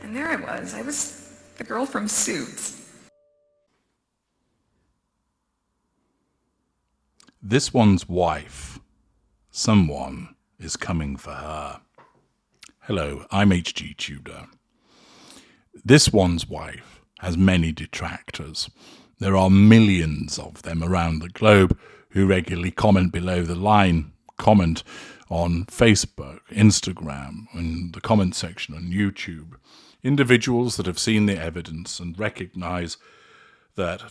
And there I was. I was the girl from Suits. This one's wife. Someone is coming for her. Hello, I'm H.G. Tudor. This one's wife has many detractors. There are millions of them around the globe who regularly comment below the line, comment on Facebook, Instagram, in the comment section on YouTube. Individuals that have seen the evidence and recognize that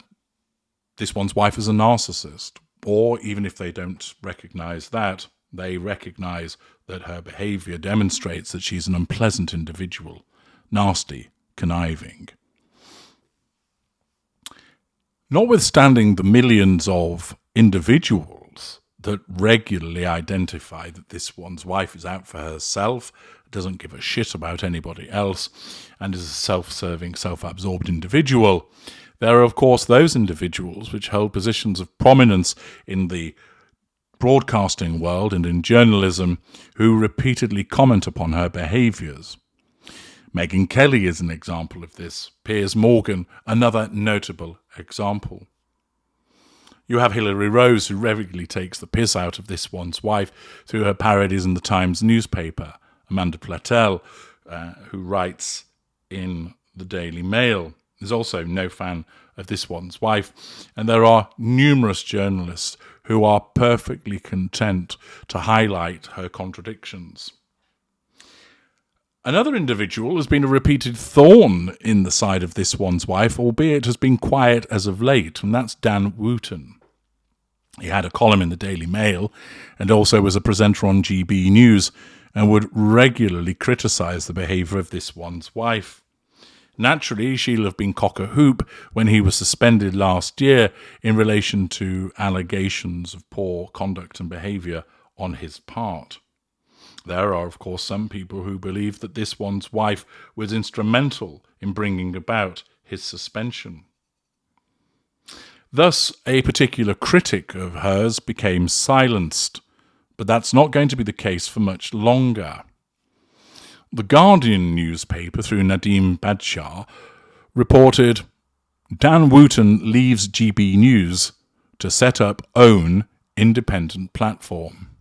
this one's wife is a narcissist, or even if they don't recognize that, they recognize that her behavior demonstrates that she's an unpleasant individual, nasty, conniving. Notwithstanding the millions of individuals that regularly identify that this one's wife is out for herself, doesn't give a shit about anybody else, and is a self-serving, self-absorbed individual, there are, of course, those individuals which hold positions of prominence in the broadcasting world and in journalism who repeatedly comment upon her behaviours. Megyn Kelly is an example of this. Piers Morgan, another notable example. You have Hilary Rose, who regularly takes the piss out of this one's wife through her parodies in the Times newspaper. Amanda Platel, who writes in the Daily Mail, is also no fan of this one's wife. And there are numerous journalists who are perfectly content to highlight her contradictions. Another individual has been a repeated thorn in the side of this one's wife, albeit has been quiet as of late, and that's Dan Wootton. He had a column in the Daily Mail and also was a presenter on GB News and would regularly criticise the behaviour of this one's wife. Naturally, she'll have been cock-a-hoop when he was suspended last year in relation to allegations of poor conduct and behaviour on his part. There are, of course, some people who believe that this one's wife was instrumental in bringing about his suspension. Thus, a particular critic of hers became silenced, but that's not going to be the case for much longer. The Guardian newspaper, through Nadeem Badshah, reported, Dan Wootton leaves GB News to set up own independent platform.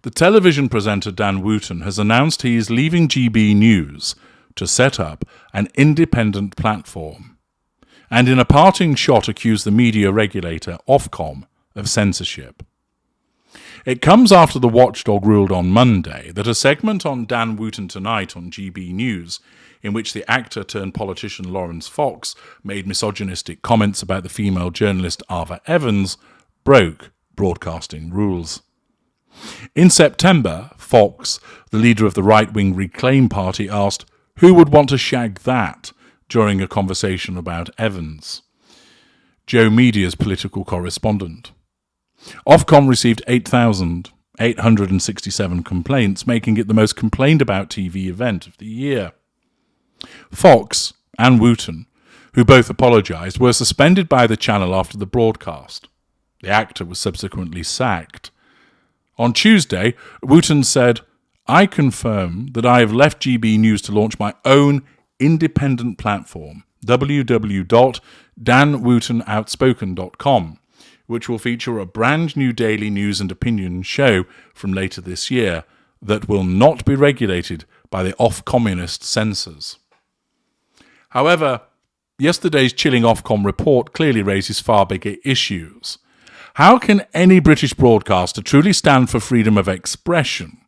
The television presenter Dan Wootton has announced he is leaving GB News to set up an independent platform, and in a parting shot accused the media regulator, Ofcom, of censorship. It comes after the watchdog ruled on Monday that a segment on Dan Wootton Tonight on GB News, in which the actor turned politician Lawrence Fox made misogynistic comments about the female journalist Ava Evans, broke broadcasting rules. In September, Fox, the leader of the right-wing Reclaim Party, asked, "Who would want to shag that?" during a conversation about Evans. Joe Media's political correspondent. Ofcom received 8,867 complaints, making it the most complained about TV event of the year. Fox and Wootton, who both apologised, were suspended by the channel after the broadcast. The actor was subsequently sacked. On Tuesday, Wootton said, "I confirm that I have left GB News to launch my own independent platform, www.danwootonoutspoken.com, which will feature a brand new daily news and opinion show from later this year that will not be regulated by the off-communist censors." However, yesterday's chilling Ofcom report clearly raises far bigger issues. How can any British broadcaster truly stand for freedom of expression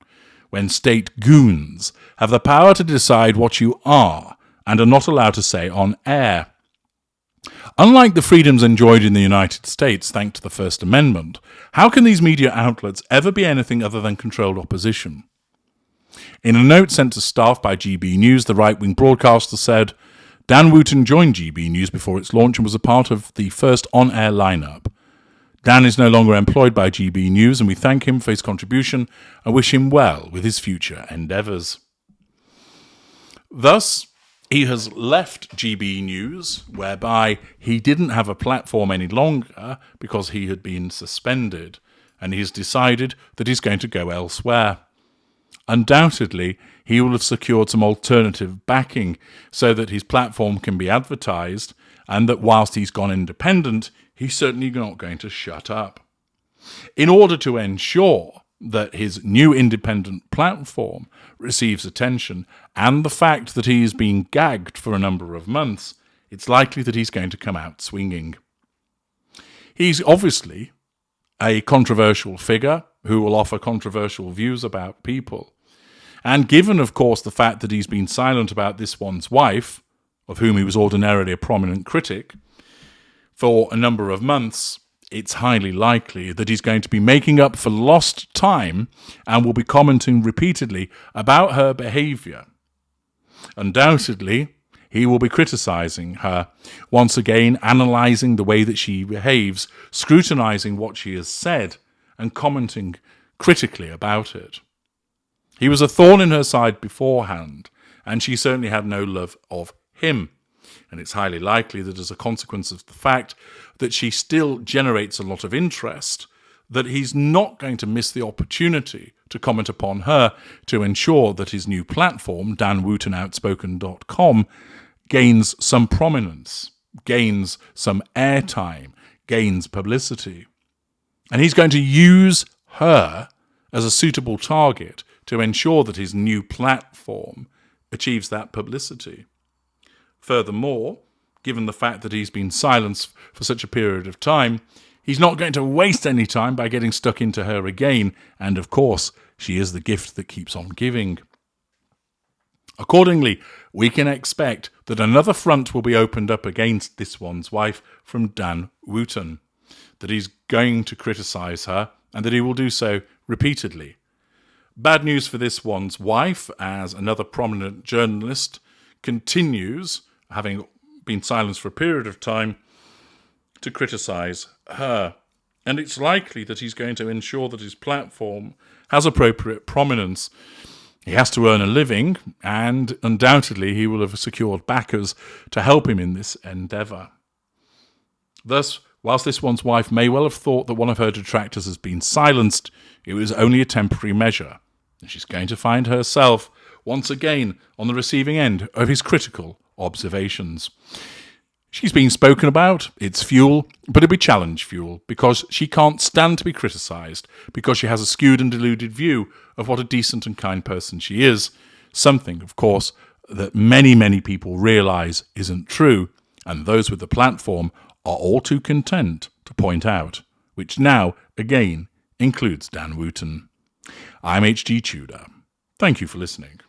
when state goons have the power to decide what you are and are not allowed to say on air? Unlike the freedoms enjoyed in the United States thanks to the First Amendment, how can these media outlets ever be anything other than controlled opposition? In a note sent to staff by GB News, the right-wing broadcaster said, Dan Wootton joined GB News before its launch and was a part of the first on-air lineup. Dan is no longer employed by GB News, and we thank him for his contribution and wish him well with his future endeavours. Thus, he has left GB News, whereby he didn't have a platform any longer because he had been suspended, and he's decided that he's going to go elsewhere. Undoubtedly, he will have secured some alternative backing so that his platform can be advertised, and that whilst he's gone independent, he's certainly not going to shut up. In order to ensure that his new independent platform receives attention, and the fact that he is being gagged for a number of months, it's likely that he's going to come out swinging. He's obviously a controversial figure who will offer controversial views about people. And given, of course, the fact that he's been silent about this one's wife, of whom he was ordinarily a prominent critic, for a number of months, it's highly likely that he's going to be making up for lost time and will be commenting repeatedly about her behaviour. Undoubtedly, he will be criticising her, once again analysing the way that she behaves, scrutinising what she has said, and commenting critically about it. He was a thorn in her side beforehand, and she certainly had no love of him. And it's highly likely that as a consequence of the fact that she still generates a lot of interest, that he's not going to miss the opportunity to comment upon her to ensure that his new platform, danwootonoutspoken.com, gains some prominence, gains some airtime, gains publicity. And he's going to use her as a suitable target to ensure that his new platform achieves that publicity. Furthermore, given the fact that he's been silenced for such a period of time, he's not going to waste any time by getting stuck into her again, and of course, she is the gift that keeps on giving. Accordingly, we can expect that another front will be opened up against this one's wife from Dan Wootton, that he's going to criticise her, and that he will do so repeatedly. Bad news for this one's wife, as another prominent journalist continues, having been silenced for a period of time, to criticise her. And it's likely that he's going to ensure that his platform has appropriate prominence. He has to earn a living, and undoubtedly he will have secured backers to help him in this endeavour. Thus, whilst this one's wife may well have thought that one of her detractors has been silenced, it was only a temporary measure. And she's going to find herself once again on the receiving end of his critical observations. She's been spoken about, it's fuel, but it'll be challenge fuel, because she can't stand to be criticised, because she has a skewed and deluded view of what a decent and kind person she is, something, of course, that many, many people realise isn't true, and those with the platform are all too content to point out, which now, again, includes Dan Wootton. I'm H.G. Tudor. Thank you for listening.